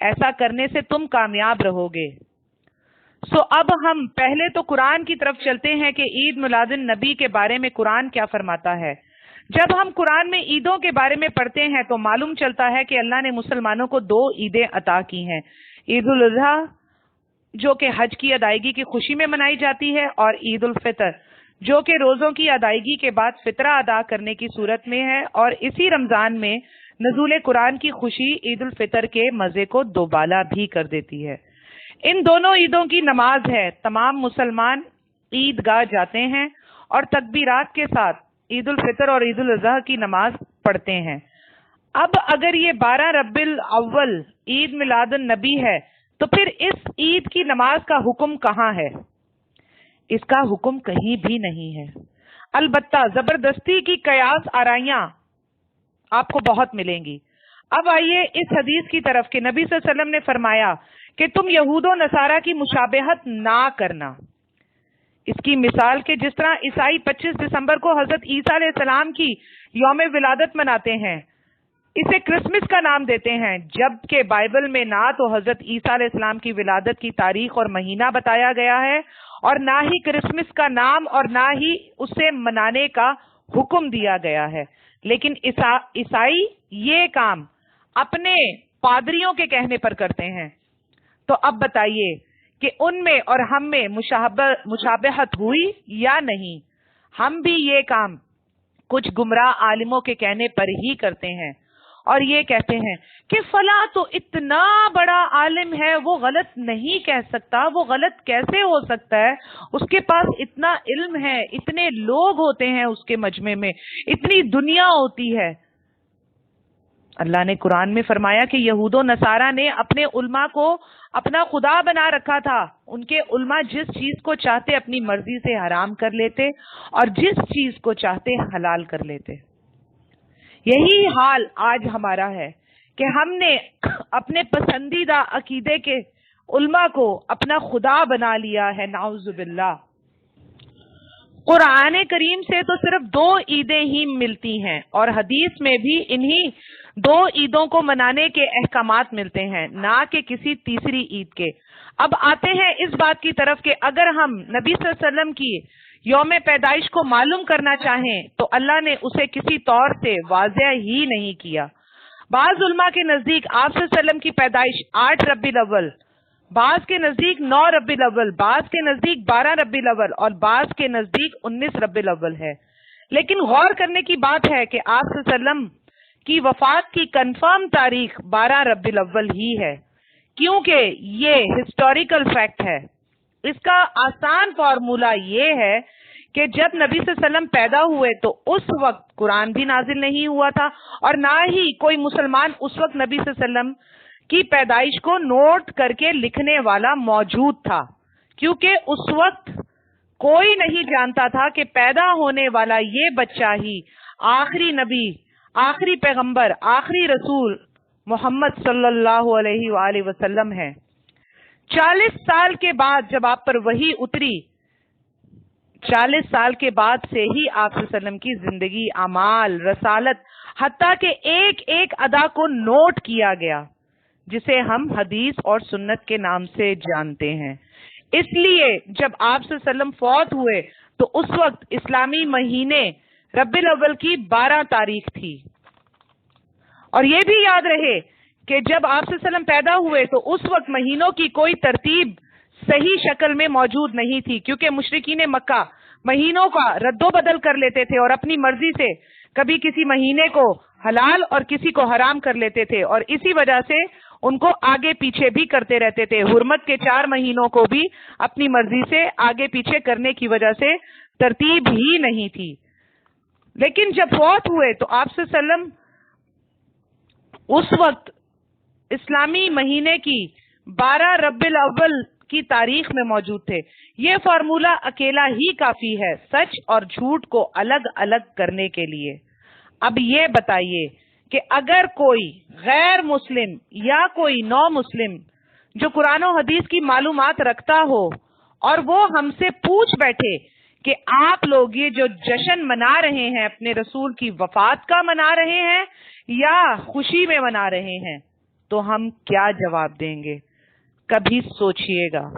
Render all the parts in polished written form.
ایسا کرنے سے تم کامیاب رہو گے۔ اب ہم پہلے تو قرآن کی طرف چلتے ہیں کہ عید میلاد النبی کے بارے میں قرآن کیا فرماتا ہے۔ جب ہم قرآن میں عیدوں کے بارے میں پڑھتے ہیں تو معلوم چلتا ہے کہ اللہ نے مسلمانوں کو 2 عیدیں عطا کی ہیں، عید الاضحیٰ جو کہ حج کی ادائیگی کی خوشی میں منائی جاتی ہے، اور عید الفطر جو کہ روزوں کی ادائیگی کے بعد فطرہ ادا کرنے کی صورت میں ہے، اور اسی رمضان میں نزول قرآن کی خوشی عید الفطر کے مزے کو دوبالا بھی کر دیتی ہے۔ ان دونوں عیدوں کی نماز ہے، تمام مسلمان عید گاہ جاتے ہیں اور تکبیرات کے ساتھ عید الفطر اور عید الاضحیٰ کی نماز پڑھتے ہیں۔ اب اگر یہ 12 ربیع الاول عید میلاد النبی ہے تو پھر اس عید کی نماز کا حکم کہاں ہے؟ اس کا حکم کہیں بھی نہیں ہے، البتہ زبردستی کی قیاس آرائیاں آپ کو بہت ملیں گی۔ اب آئیے اس حدیث کی طرف کہ نبی صلی اللہ علیہ وسلم نے فرمایا کہ تم یہود و نصارہ کی مشابہت نہ کرنا۔ اس کی مثال کہ جس طرح عیسائی 25 دسمبر کو حضرت عیسیٰ علیہ السلام کی یوم ولادت مناتے ہیں، اسے کرسمس کا نام دیتے ہیں، جبکہ بائبل میں نہ تو حضرت عیسیٰ علیہ السلام کی ولادت کی تاریخ اور مہینہ بتایا گیا ہے، اور نہ ہی کرسمس کا نام اور نہ ہی اسے منانے کا حکم دیا گیا ہے۔ لیکن عیسائی یہ کام اپنے پادریوں کے کہنے پر کرتے ہیں۔ تو اب بتائیے کہ ان میں اور ہم میں مشابہت ہوئی یا نہیں؟ ہم بھی یہ کام کچھ گمراہ عالموں کے کہنے پر ہی کرتے ہیں، اور یہ کہتے ہیں کہ فلاں تو اتنا بڑا عالم ہے، وہ غلط نہیں کہہ سکتا، وہ غلط کیسے ہو سکتا ہے، اس کے پاس اتنا علم ہے، اتنے لوگ ہوتے ہیں اس کے مجمع میں، اتنی دنیا ہوتی ہے۔ اللہ نے قرآن میں فرمایا کہ یہود و نصارہ نے اپنے علماء کو اپنا خدا بنا رکھا تھا۔ ان کے علماء جس چیز کو چاہتے اپنی مرضی سے حرام کر لیتے اور جس چیز کو چاہتے حلال کر لیتے۔ یہی حال آج ہمارا ہے کہ ہم نے اپنے پسندیدہ عقیدے کے علماء کو اپنا خدا بنا لیا ہے، نعوذ باللہ۔ قرآن کریم سے تو صرف 2 عیدیں ہی ملتی ہیں، اور حدیث میں بھی انہی 2 عیدوں کو منانے کے احکامات ملتے ہیں، نہ کہ کسی تیسری عید کے۔ اب آتے ہیں اس بات کی طرف کہ اگر ہم نبی صلی اللہ علیہ وسلم کی یوم پیدائش کو معلوم کرنا چاہیں تو اللہ نے اسے کسی طور سے واضح ہی نہیں کیا۔ بعض علماء کے نزدیک آپ صلی اللہ علیہ وسلم کی پیدائش 8 ربیع الاول، بعض کے نزدیک 9 ربیع الاول، بعض کے نزدیک 12 ربیع الاول اور بعض کے نزدیک 19 ربیع الاول ہے۔ لیکن غور کرنے کی بات ہے کہ آپ صلی اللہ علیہ وسلم کی وفات کی کنفرم تاریخ 12 ربیع الاول ہی ہے، کیونکہ یہ ہسٹوریکل فیکٹ ہے۔ اس کا آسان فارمولا یہ ہے کہ جب نبی صلی اللہ علیہ وسلم پیدا ہوئے تو اس وقت قرآن بھی نازل نہیں ہوا تھا، اور نہ ہی کوئی مسلمان اس وقت نبی صلی اللہ علیہ وسلم کی پیدائش کو نوٹ کر کے لکھنے والا موجود تھا، کیونکہ اس وقت کوئی نہیں جانتا تھا کہ پیدا ہونے والا یہ بچہ ہی آخری نبی، آخری پیغمبر، آخری رسول محمد صلی اللہ علیہ وآلہ وسلم ہے۔ 40 سال کے بعد جب آپ پر وحی اتری، 40 سال کے بعد سے ہی آپ صلی اللہ علیہ وسلم کی زندگی، اعمال، رسالت، حتیٰ کہ ایک ایک ادا کو نوٹ کیا گیا، جسے ہم حدیث اور سنت کے نام سے جانتے ہیں۔ اس لیے جب آپ صلی اللہ علیہ وسلم فوت ہوئے تو اس وقت اسلامی مہینے ربیع الاول کی 12 تاریخ تھی۔ اور یہ بھی یاد رہے کہ جب آپ صلی اللہ علیہ وسلم پیدا ہوئے تو اس وقت مہینوں کی کوئی ترتیب صحیح شکل میں موجود نہیں تھی، کیونکہ مشرکین مکہ مہینوں کا رد و بدل کر لیتے تھے اور اپنی مرضی سے کبھی کسی مہینے کو حلال اور کسی کو حرام کر لیتے تھے، اور اسی وجہ سے ان کو آگے پیچھے بھی کرتے رہتے تھے۔ حرمت کے 4 مہینوں کو بھی اپنی مرضی سے آگے پیچھے کرنے کی وجہ سے ترتیب ہی نہیں تھی۔ لیکن جب فوت ہوئے تو آپ صلی اللہ علیہ وسلم اس وقت اسلامی مہینے کی 12 ربیع الاول کی تاریخ میں موجود تھے۔ یہ فارمولا اکیلا ہی کافی ہے سچ اور جھوٹ کو الگ الگ کرنے کے لیے۔ اب یہ بتائیے کہ اگر کوئی غیر مسلم یا کوئی نو مسلم جو قرآن و حدیث کی معلومات رکھتا ہو اور وہ ہم سے پوچھ بیٹھے کہ آپ لوگ یہ جو جشن منا رہے ہیں اپنے رسول کی وفات کا منا رہے ہیں یا خوشی میں منا رہے ہیں، تو ہم کیا جواب دیں گے؟ کبھی سوچئے گا۔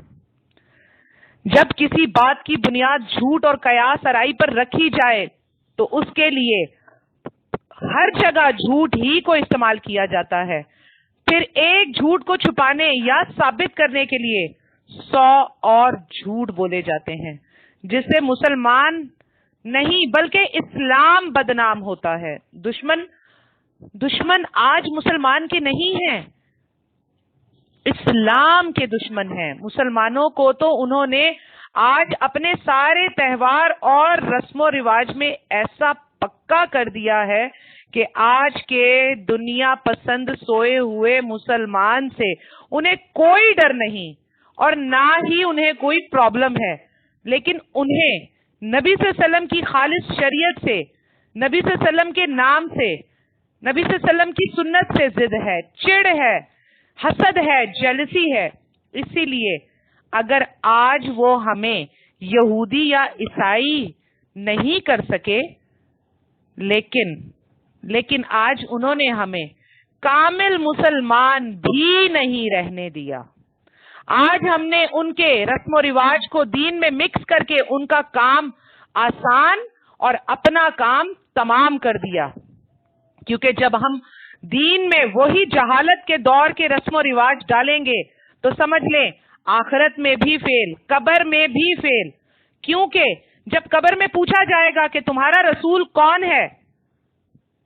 جب کسی بات کی بنیاد جھوٹ اور قیاس آرائی پر رکھی جائے تو اس کے لیے ہر جگہ جھوٹ ہی کو استعمال کیا جاتا ہے، پھر ایک جھوٹ کو چھپانے یا ثابت کرنے کے لیے 100 اور جھوٹ بولے جاتے ہیں، جس سے مسلمان نہیں بلکہ اسلام بدنام ہوتا ہے۔ دشمن آج مسلمان کے نہیں ہیں، اسلام کے دشمن ہیں۔ مسلمانوں کو تو انہوں نے آج اپنے سارے تہوار اور رسم و رواج میں ایسا پکا کر دیا ہے کہ آج کے دنیا پسند سوئے ہوئے مسلمان سے انہیں کوئی ڈر نہیں اور نہ ہی انہیں کوئی پرابلم ہے، لیکن انہیں نبی صلی اللہ علیہ وسلم کی خالص شریعت سے، نبی صلی اللہ علیہ وسلم کے نام سے، نبی صلی اللہ علیہ وسلم کی سنت سے ضد ہے، چڑ ہے، حسد ہے، جیلسی ہے۔ اسی لیے اگر آج وہ ہمیں یہودی یا عیسائی نہیں کر سکے، لیکن آج انہوں نے ہمیں کامل مسلمان بھی نہیں رہنے دیا۔ آج ہم نے ان کے رسم و رواج کو دین میں مکس کر کے ان کا کام آسان اور اپنا کام تمام کر دیا، کیونکہ جب ہم دین میں وہی جہالت کے دور کے رسم و رواج ڈالیں گے تو سمجھ لیں آخرت میں بھی فیل، قبر میں بھی فیل۔ کیونکہ جب قبر میں پوچھا جائے گا کہ تمہارا رسول کون ہے،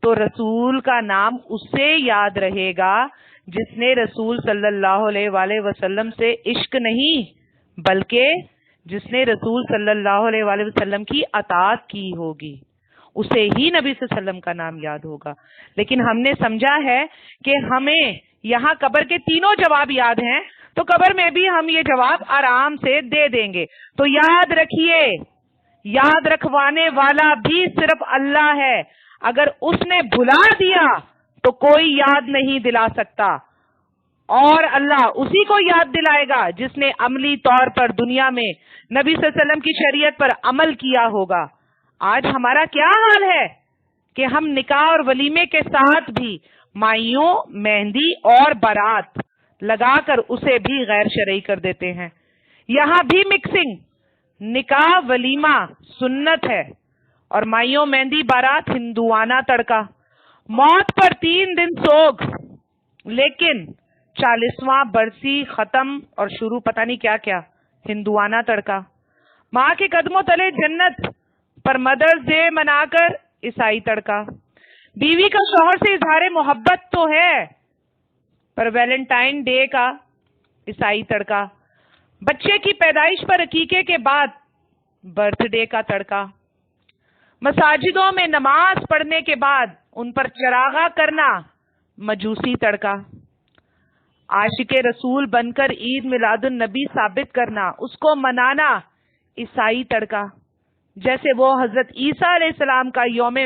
تو رسول کا نام اسے یاد رہے گا جس نے رسول صلی اللہ علیہ وآلہ وسلم سے عشق نہیں بلکہ جس نے رسول صلی اللہ علیہ وآلہ وسلم کی اطاعت کی ہوگی، اسے ہی نبی صلی اللہ علیہ وسلم کا نام یاد ہوگا۔ لیکن ہم نے سمجھا ہے کہ ہمیں یہاں قبر کے تینوں جواب یاد ہیں، تو قبر میں بھی ہم یہ جواب آرام سے دے دیں گے۔ تو یاد رکھیے، یاد رکھوانے والا بھی صرف اللہ ہے۔ اگر اس نے بھلا دیا تو کوئی یاد نہیں دلا سکتا، اور اللہ اسی کو یاد دلائے گا جس نے عملی طور پر دنیا میں نبی صلی اللہ علیہ وسلم کی شریعت پر عمل کیا ہوگا۔ آج ہمارا کیا حال ہے کہ ہم نکاح اور ولیمے کے ساتھ بھی مائیوں، مہندی اور بارات لگا کر اسے بھی غیر شرعی کر دیتے ہیں۔ یہاں بھی مکسنگ، نکاح ولیمہ سنت ہے اور مائیوں، مہندی، بارات ہندوانہ تڑکا، موت پر 3 دن سوگ، لیکن 40واں برسی ختم اور شروع پتہ نہیں کیا کیا، ہندوانہ تڑکا۔ ماں کے قدموں تلے جنت پر مدرز ڈے منا کر عیسائی تڑکا۔ بیوی کا شوہر سے اظہار محبت تو ہے پر ویلنٹائن ڈے کا عیسائی تڑکا۔ بچے کی پیدائش پر عقیقے کے بعد برتھ ڈے کا تڑکا۔ مساجدوں میں نماز پڑھنے کے بعد ان پر چراغاں کرنا مجوسی تڑکا۔ عاشق رسول بن کر عید میلاد النبی ثابت کرنا، اس کو منانا عیسائی تڑکا۔ جیسے وہ حضرت عیسیٰ علیہ السلام کا یوم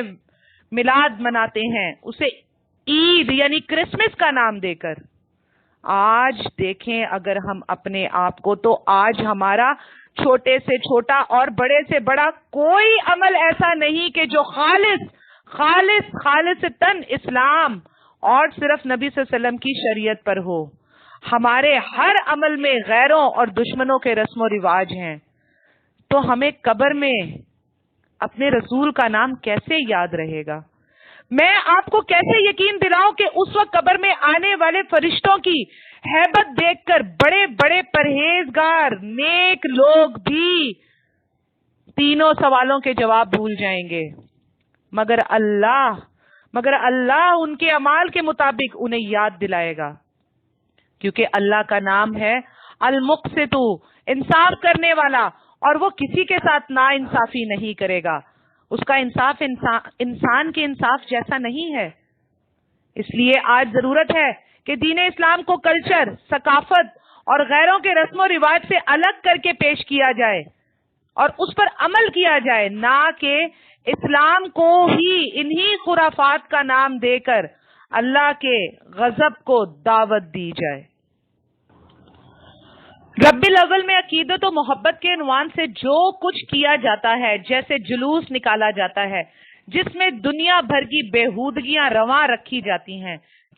میلاد مناتے ہیں اسے عید یعنی کرسمس کا نام دے کر۔ آج دیکھیں اگر ہم اپنے آپ کو، تو آج ہمارا چھوٹے سے چھوٹا اور بڑے سے بڑا کوئی عمل ایسا نہیں کہ جو خالص تن اسلام اور صرف نبی صلی اللہ علیہ وسلم کی شریعت پر ہو۔ ہمارے ہر عمل میں غیروں اور دشمنوں کے رسم و رواج ہیں، تو ہمیں قبر میں اپنے رسول کا نام کیسے یاد رہے گا؟ میں آپ کو کیسے یقین دلاؤں کہ اس وقت قبر میں آنے والے فرشتوں کی ہیبت دیکھ کر بڑے بڑے پرہیزگار نیک لوگ بھی تینوں سوالوں کے جواب بھول جائیں گے، مگر اللہ ان کے اعمال کے مطابق انہیں یاد دلائے گا، کیونکہ اللہ کا نام ہے المقسط، انصاف کرنے والا، اور وہ کسی کے ساتھ نا انصافی نہیں کرے گا۔ اس کا انصاف انسان کے انصاف جیسا نہیں ہے۔ اس لیے آج ضرورت ہے کہ دین اسلام کو کلچر، ثقافت اور غیروں کے رسم و رواج سے الگ کر کے پیش کیا جائے اور اس پر عمل کیا جائے، نہ کہ اسلام کو ہی انہی خرافات کا نام دے کر اللہ کے غضب کو دعوت دی جائے۔ ربیع الاول میں عقیدت و محبت کے عنوان سے جو کچھ کیا جاتا ہے، جیسے جلوس نکالا جاتا ہے جس میں دنیا بھر کی بےہودگیاں رواں رکھی جاتی ہیں،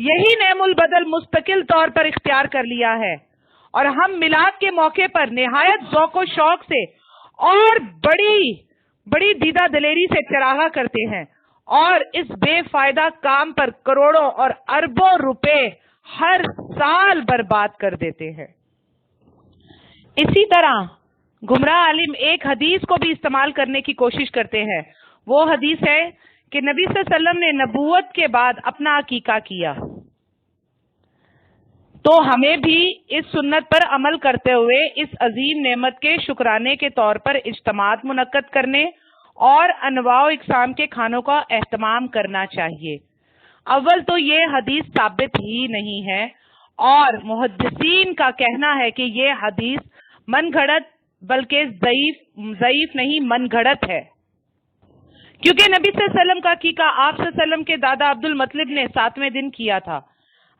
یہی نعم البدل مستقل طور پر اختیار کر لیا ہے، اور ہم میلاد کے موقع پر نہایت ذوق و شوق سے اور بڑی بڑی دیدہ دلیری سے چراغا کرتے ہیں، اور اس بے فائدہ کام پر کروڑوں اور اربوں روپے ہر سال برباد کر دیتے ہیں۔ اسی طرح گمراہ عالم ایک حدیث کو بھی استعمال کرنے کی کوشش کرتے ہیں۔ وہ حدیث ہے کہ نبی صلی اللہ علیہ وسلم نے نبوت کے بعد اپنا عقیقہ کیا، تو ہمیں بھی اس سنت پر عمل کرتے ہوئے اس عظیم نعمت کے شکرانے کے طور پر اجتماعات منعقد کرنے اور انواع و اقسام کے کھانوں کا اہتمام کرنا چاہیے۔ اول تو یہ حدیث ثابت ہی نہیں ہے، اور محدثین کا کہنا ہے کہ یہ حدیث من گھڑت بلکہ ضعیف نہیں من گھڑت ہے، کیونکہ نبی صلی اللہ علیہ وسلم کا عقیقہ آپ صلی اللہ علیہ وسلم کے دادا عبد المطلب نے 7ویں دن کیا تھا۔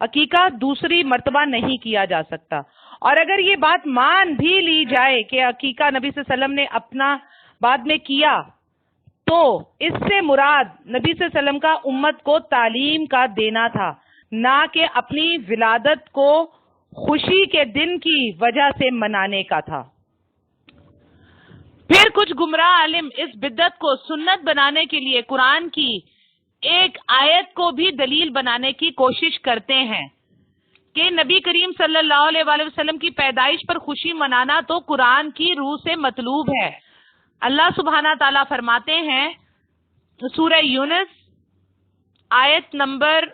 عقیقہ دوسری مرتبہ نہیں کیا جا سکتا، اور اگر یہ بات مان بھی لی جائے کہ عقیقہ نبی صلی اللہ علیہ وسلم نے اپنا بعد میں کیا، تو اس سے مراد نبی صلی اللہ علیہ وسلم کا امت کو تعلیم کا دینا تھا، نہ کہ اپنی ولادت کو خوشی کے دن کی وجہ سے منانے کا تھا۔ پھر کچھ گمراہ عالم اس بدعت کو سنت بنانے کے لیے قرآن کی ایک آیت کو بھی دلیل بنانے کی کوشش کرتے ہیں کہ نبی کریم صلی اللہ علیہ وآلہ وسلم کی پیدائش پر خوشی منانا تو قرآن کی روح سے مطلوب ہے۔ اللہ سبحانہ تعالیٰ فرماتے ہیں سورہ یونس آیت نمبر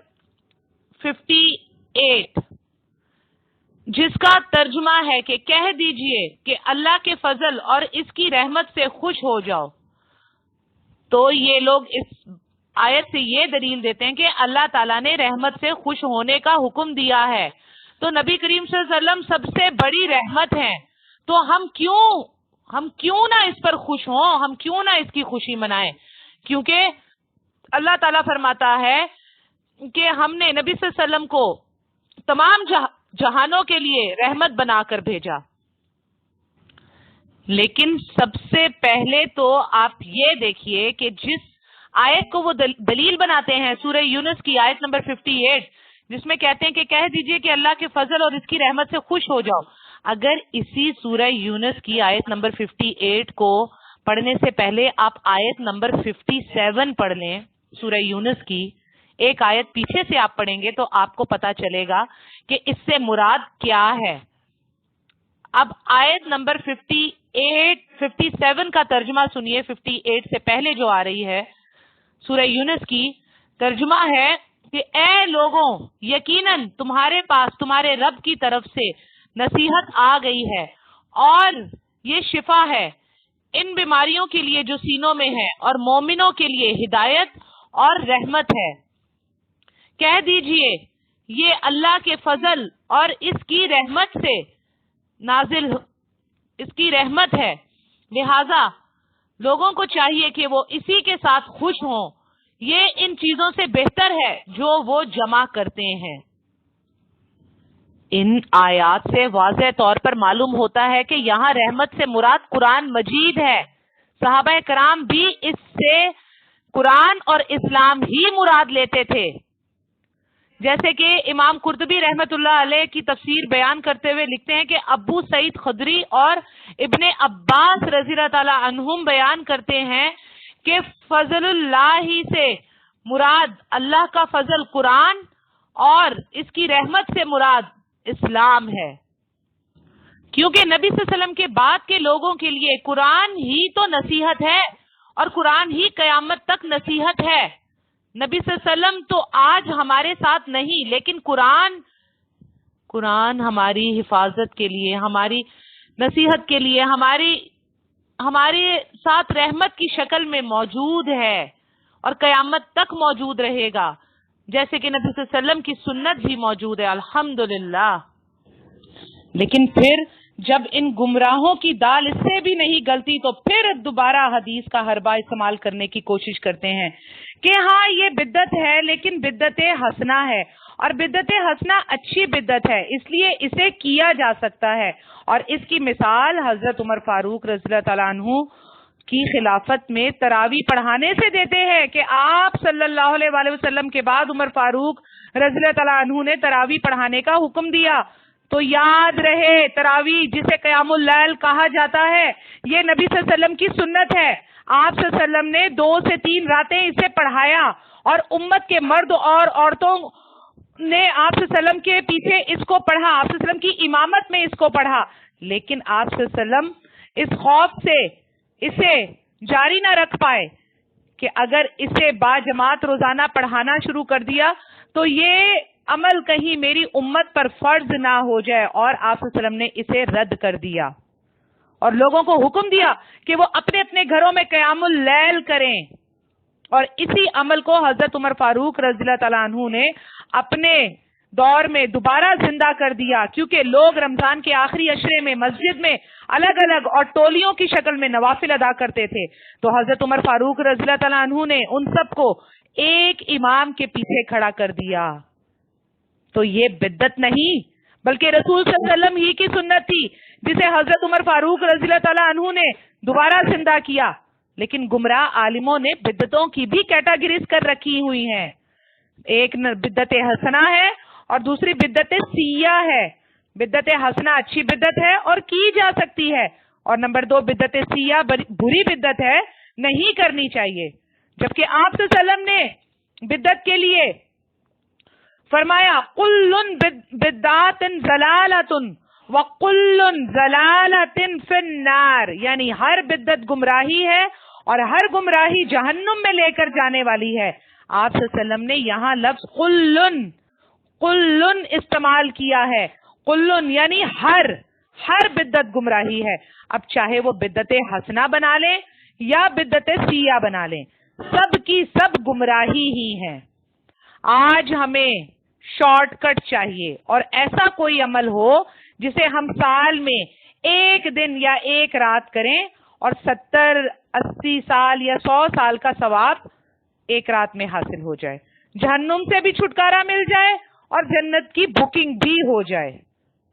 58، جس کا ترجمہ ہے کہ کہہ دیجئے کہ اللہ کے فضل اور اس کی رحمت سے خوش ہو جاؤ۔ تو یہ لوگ اس آیت سے یہ دلیل دیتے ہیں کہ اللہ تعالیٰ نے رحمت سے خوش ہونے کا حکم دیا ہے، تو نبی کریم صلی اللہ علیہ وسلم سب سے بڑی رحمت ہیں، تو ہم کیوں نہ اس پر خوش ہوں، ہم کیوں نہ اس کی خوشی منائیں، کیونکہ اللہ تعالیٰ فرماتا ہے کہ ہم نے نبی صلی اللہ علیہ وسلم کو تمام جہانوں کے لیے رحمت بنا کر بھیجا۔ لیکن سب سے پہلے تو آپ یہ دیکھیے کہ جس آیت کو وہ دلیل بناتے ہیں سورہ یونس کی آیت نمبر 58، جس میں کہتے ہیں کہ کہہ دیجئے کہ اللہ کے فضل اور اس کی رحمت سے خوش ہو جاؤ، اگر اسی سورہ یونس کی آیت نمبر 58 کو پڑھنے سے پہلے آپ آیت نمبر 57 پڑھ لیں سورہ یونس کی، ایک آیت پیچھے سے آپ پڑھیں گے تو آپ کو پتا چلے گا کہ اس سے مراد کیا ہے۔ اب آیت نمبر 57 کا ترجمہ سنیے۔ 58 سے پہلے جو آ رہی ہے سورہ یونس کی، ترجمہ ہے کہ اے لوگوں، یقیناً تمہارے پاس تمہارے رب کی طرف سے نصیحت آ گئی ہے، اور یہ شفا ہے ان بیماریوں کے لیے جو سینوں میں ہے، اور مومنوں کے لیے ہدایت اور رحمت ہے۔ کہہ دیجئے یہ اللہ کے فضل اور اس کی رحمت سے نازل، اس کی رحمت ہے، لہذا لوگوں کو چاہیے کہ وہ اسی کے ساتھ خوش ہوں، یہ ان چیزوں سے بہتر ہے جو وہ جمع کرتے ہیں۔ ان آیات سے واضح طور پر معلوم ہوتا ہے کہ یہاں رحمت سے مراد قرآن مجید ہے۔ صحابہ کرام بھی اس سے قرآن اور اسلام ہی مراد لیتے تھے، جیسے کہ امام قرطبی رحمت اللہ علیہ کی تفسیر بیان کرتے ہوئے لکھتے ہیں کہ ابو سعید خدری اور ابن عباس رضی اللہ تعالی عنہم بیان کرتے ہیں کہ فضل اللہ ہی سے مراد اللہ کا فضل قرآن اور اس کی رحمت سے مراد اسلام ہے، کیونکہ نبی صلی اللہ علیہ وسلم کے بعد کے لوگوں کے لیے قرآن ہی تو نصیحت ہے، اور قرآن ہی قیامت تک نصیحت ہے۔ نبی صلی اللہ علیہ وسلم تو آج ہمارے ساتھ نہیں، لیکن قرآن ہماری حفاظت کے لیے، ہماری نصیحت کے لیے، ہمارے ساتھ رحمت کی شکل میں موجود ہے اور قیامت تک موجود رہے گا، جیسے کہ نبی صلی اللہ علیہ وسلم کی سنت بھی موجود ہے، الحمدللہ۔ لیکن پھر جب ان گمراہوں کی دال اس سے بھی نہیں گلتی تو پھر دوبارہ حدیث کا حربہ استعمال کرنے کی کوشش کرتے ہیں کہ ہاں یہ بدعت ہے، لیکن بدعت حسنہ ہے، اور بدعت حسنہ اچھی بدعت ہے، اس لیے اسے کیا جا سکتا ہے، اور اس کی مثال حضرت عمر فاروق رضی اللہ تعالیٰ عنہ کی خلافت میں تراویح پڑھانے سے دیتے ہیں کہ آپ صلی اللہ علیہ وآلہ وسلم کے بعد عمر فاروق رضی اللہ تعالیٰ عنہ نے تراویح پڑھانے کا حکم دیا. تو یاد رہے تراویح جسے قیام اللیل کہا جاتا ہے یہ نبی صلی اللہ علیہ وسلم کی سنت ہے. آپ صلی اللہ علیہ وسلم نے 2 سے 3 راتیں اسے پڑھایا اور امت کے مرد اور عورتوں نے آپ صلی اللہ علیہ وسلم کے پیچھے اس کو پڑھا, آپ صلی اللہ علیہ وسلم کی امامت میں اس کو پڑھا. لیکن آپ صلی اللہ علیہ وسلم اس خوف سے اسے جاری نہ رکھ پائے کہ اگر اسے باجماعت روزانہ پڑھانا شروع کر دیا تو یہ عمل کہیں میری امت پر فرض نہ ہو جائے, اور آپ صلی اللہ علیہ وسلم نے اسے رد کر دیا اور لوگوں کو حکم دیا کہ وہ اپنے اپنے گھروں میں قیام اللیل کریں. اور اسی عمل کو حضرت عمر فاروق رضی اللہ تعالیٰ عنہ نے اپنے دور میں دوبارہ زندہ کر دیا, کیونکہ لوگ رمضان کے آخری عشرے میں مسجد میں الگ الگ اور ٹولیوں کی شکل میں نوافل ادا کرتے تھے. تو حضرت عمر فاروق رضی اللہ تعالیٰ عنہ نے ان سب کو ایک امام کے پیچھے کھڑا کر دیا. تو یہ بدعت نہیں بلکہ رسول صلی اللہ علیہ وسلم ہی کی سنت تھی جسے حضرت عمر فاروق رضی اللہ تعالیٰ عنہ نے دوبارہ زندہ کیا. لیکن گمراہ عالموں نے بدعتوں کی بھی کیٹاگریز کر رکھی ہوئی ہیں. ایک بدعت حسنہ ہے اور دوسری بدعت سیئہ ہے. بدعت حسنہ اچھی بدعت ہے اور کی جا سکتی ہے, اور نمبر 2 بدعت سیئہ بری بدعت ہے, نہیں کرنی چاہیے. جبکہ آپ صلی اللہ علیہ وسلم نے بدعت کے لیے فرمایا کل بدعت ضلالۃ وکل ضلالۃ فی النار, یعنی ہر بدعت گمراہی ہے اور ہر گمراہی جہنم میں لے کر جانے والی ہے. آپ صلی اللہ علیہ وسلم نے یہاں لفظ کل استعمال کیا ہے. کل یعنی ہر بدعت گمراہی ہے. اب چاہے وہ بدعت حسنہ بنا لیں یا بدعت سیئہ بنا لیں, سب کی سب گمراہی ہی ہے. آج ہمیں شارٹ کٹ چاہیے اور ایسا کوئی عمل ہو جسے ہم سال میں 1 دن یا 1 رات کریں اور 70 80 سال یا 100 سال کا ثواب 1 رات میں حاصل ہو جائے, جہنم سے بھی چھٹکارا مل جائے اور جنت کی بکنگ بھی ہو جائے.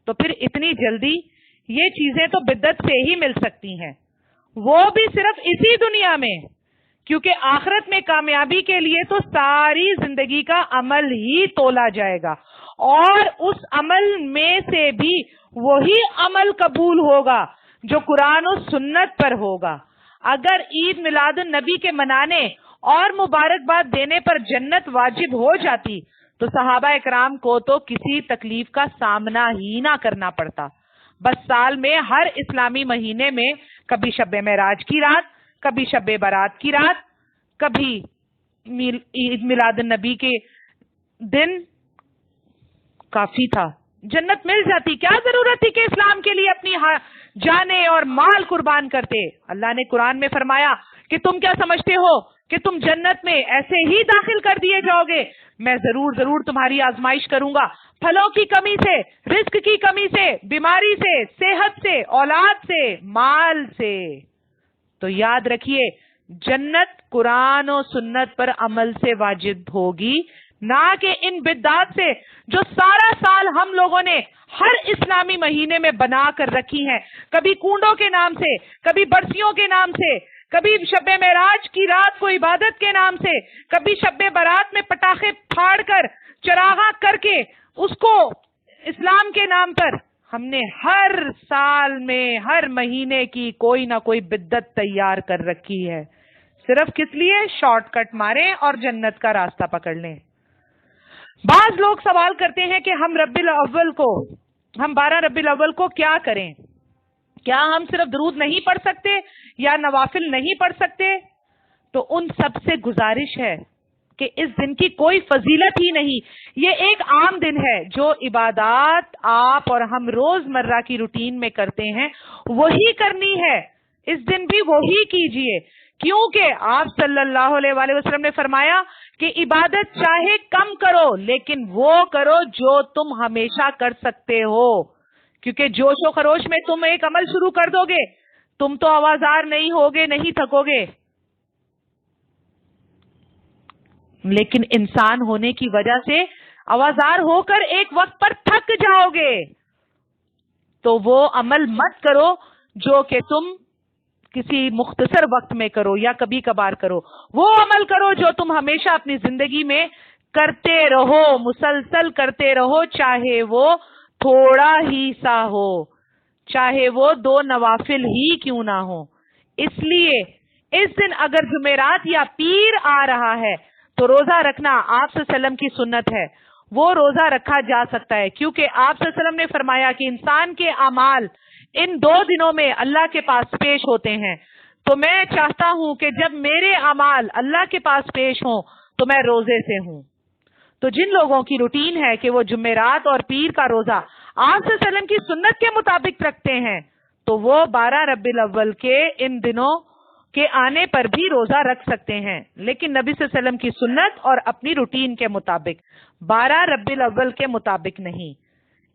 تو پھر اتنی جلدی یہ چیزیں تو بدعت سے ہی مل سکتی ہیں, وہ بھی صرف اسی دنیا میں, کیونکہ آخرت میں کامیابی کے لیے تو ساری زندگی کا عمل ہی تولا جائے گا, اور اس عمل میں سے بھی وہی عمل قبول ہوگا جو قرآن و سنت پر ہوگا. اگر عید میلاد النبی کے منانے اور مبارکباد دینے پر جنت واجب ہو جاتی تو صحابہ اکرام کو تو کسی تکلیف کا سامنا ہی نہ کرنا پڑتا. بس سال میں ہر اسلامی مہینے میں کبھی شب معراج کی رات, کبھی شب برات کی رات, کبھی عید میلاد النبی کے دن کافی تھا, جنت مل جاتی. کیا ضرورت تھی کہ اسلام کے لیے اپنی جانیں اور مال قربان کرتے. اللہ نے قرآن میں فرمایا کہ تم کیا سمجھتے ہو کہ تم جنت میں ایسے ہی داخل کر دیے جاؤ گے؟ میں ضرور تمہاری آزمائش کروں گا, پھلوں کی کمی سے, رزق کی کمی سے, بیماری سے, صحت سے, اولاد سے, مال سے. تو یاد رکھیے جنت قرآن و سنت پر عمل سے واجب ہوگی, نہ کہ ان بدعات سے جو سارا سال ہم لوگوں نے ہر اسلامی مہینے میں بنا کر رکھی ہیں, کبھی کنڈوں کے نام سے, کبھی برسیوں کے نام سے, کبھی شب معراج کی رات کو عبادت کے نام سے, کبھی شب برات میں پٹاخے پھاڑ کر چراغاں کر کے اس کو اسلام کے نام پر. ہم نے ہر سال میں ہر مہینے کی کوئی نہ کوئی بدعت تیار کر رکھی ہے, صرف کس لیے؟ شارٹ کٹ ماریں اور جنت کا راستہ پکڑ لیں. بعض لوگ سوال کرتے ہیں کہ ہم 12 ربیع الاول کو کیا کریں؟ کیا ہم صرف درود نہیں پڑھ سکتے یا نوافل نہیں پڑھ سکتے؟ تو ان سب سے گزارش ہے کہ اس دن کی کوئی فضیلت ہی نہیں, یہ ایک عام دن ہے. جو عبادات آپ اور ہم روز مرہ کی روٹین میں کرتے ہیں وہی کرنی ہے, اس دن بھی وہی کیجئے, کیونکہ آپ صلی اللہ علیہ وآلہ وسلم نے فرمایا کہ عبادت چاہے کم کرو لیکن وہ کرو جو تم ہمیشہ کر سکتے ہو, کیونکہ جوش و خروش میں تم ایک عمل شروع کر دو گے, تم تو آوازار نہیں ہوگے, نہیں تھکو گے, لیکن انسان ہونے کی وجہ سے آوازار ہو کر ایک وقت پر تھک جاؤ گے. تو وہ عمل مت کرو جو کہ تم کسی مختصر وقت میں کرو یا کبھی کبھار کرو، وہ عمل کرو جو تم ہمیشہ اپنی زندگی میں کرتے رہو، مسلسل کرتے رہو، چاہے وہ تھوڑا ہی سا ہو، چاہے وہ 2 نوافل ہی کیوں نہ ہو۔ اس لیے اس دن اگر جمعرات یا پیر آ رہا ہے تو روزہ رکھنا آپ صلی اللہ علیہ وسلم کی سنت ہے، وہ روزہ رکھا جا سکتا ہے، کیونکہ آپ صلی اللہ علیہ وسلم نے فرمایا کہ انسان کے اعمال ان 2 دنوں میں اللہ کے پاس پیش ہوتے ہیں۔ تو میں چاہتا ہوں کہ جب میرے اعمال اللہ کے پاس پیش ہوں تو میں روزے سے ہوں۔ تو جن لوگوں کی روٹین ہے کہ وہ جمعرات اور پیر کا روزہ آپ صلی اللہ علیہ وسلم کی سنت کے مطابق رکھتے ہیں، تو وہ 12 ربیع الاول کے ان دنوں کے آنے پر بھی روزہ رکھ سکتے ہیں، لیکن نبی صلی اللہ علیہ وسلم کی سنت اور اپنی روٹین کے مطابق، 12 ربیع الاول کے مطابق نہیں۔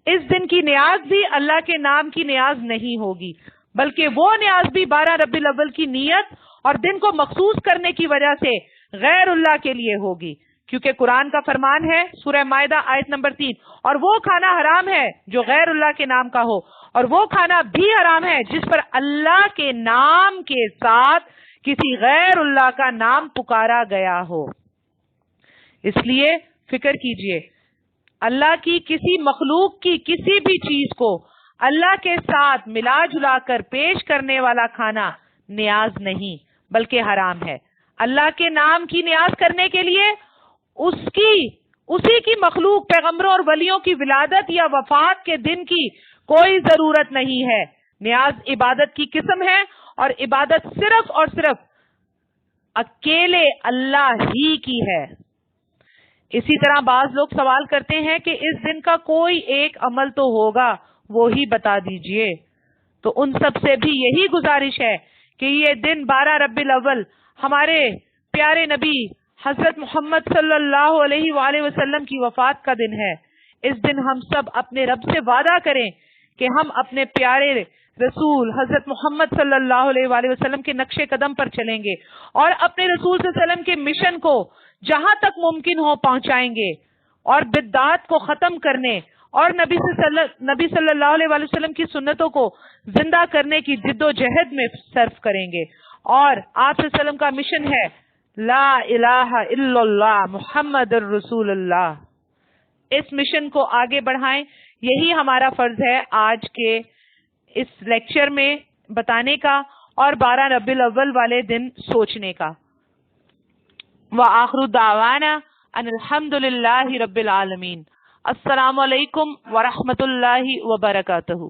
اس دن کی نیاز بھی اللہ کے نام کی نیاز نہیں ہوگی، بلکہ وہ نیاز بھی 12 ربیع الاول کی نیت اور دن کو مخصوص کرنے کی وجہ سے غیر اللہ کے لیے ہوگی، کیونکہ قرآن کا فرمان ہے سورہ مائدہ آیت نمبر 3، اور وہ کھانا حرام ہے جو غیر اللہ کے نام کا ہو، اور وہ کھانا بھی حرام ہے جس پر اللہ کے نام کے ساتھ کسی غیر اللہ کا نام پکارا گیا ہو۔ اس لیے فکر کیجئے، اللہ کی کسی مخلوق کی کسی بھی چیز کو اللہ کے ساتھ ملا جلا کر پیش کرنے والا کھانا نیاز نہیں بلکہ حرام ہے۔ اللہ کے نام کی نیاز کرنے کے لیے اسی کی مخلوق پیغمبروں اور ولیوں کی ولادت یا وفات کے دن کی کوئی ضرورت نہیں ہے۔ نیاز عبادت کی قسم ہے، اور عبادت صرف اور صرف اکیلے اللہ ہی کی ہے۔ اسی طرح بعض لوگ سوال کرتے ہیں کہ اس دن کا کوئی ایک عمل تو ہوگا، وہی بتا دیجئے۔ تو ان سب سے بھی یہی گزارش ہے کہ یہ دن 12 ربیع الاول ہمارے پیارے نبی حضرت محمد صلی اللہ علیہ وآلہ وسلم کی وفات کا دن ہے۔ اس دن ہم سب اپنے رب سے وعدہ کریں کہ ہم اپنے پیارے رسول حضرت محمد صلی اللہ علیہ وآلہ وسلم کے نقش قدم پر چلیں گے، اور اپنے رسول صلی اللہ علیہ وسلم کے مشن کو جہاں تک ممکن ہو پہنچائیں گے، اور بدعات کو ختم کرنے اور نبی صلی اللہ علیہ وآلہ وسلم کی سنتوں کو زندہ کرنے کی جد و جہد میں صرف کریں گے۔ اور آپ صلی اللہ علیہ وسلم کا مشن ہے لا الہ الا اللہ محمد الرسول اللہ۔ اس مشن کو آگے بڑھائیں، یہی ہمارا فرض ہے آج کے اس لیکچر میں بتانے کا اور 12 ربیع الاول والے دن سوچنے کا۔ وآخر دعوانا ان الحمد للہ رب العالمین۔ السلام علیکم ورحمۃ اللہ وبرکاتہ۔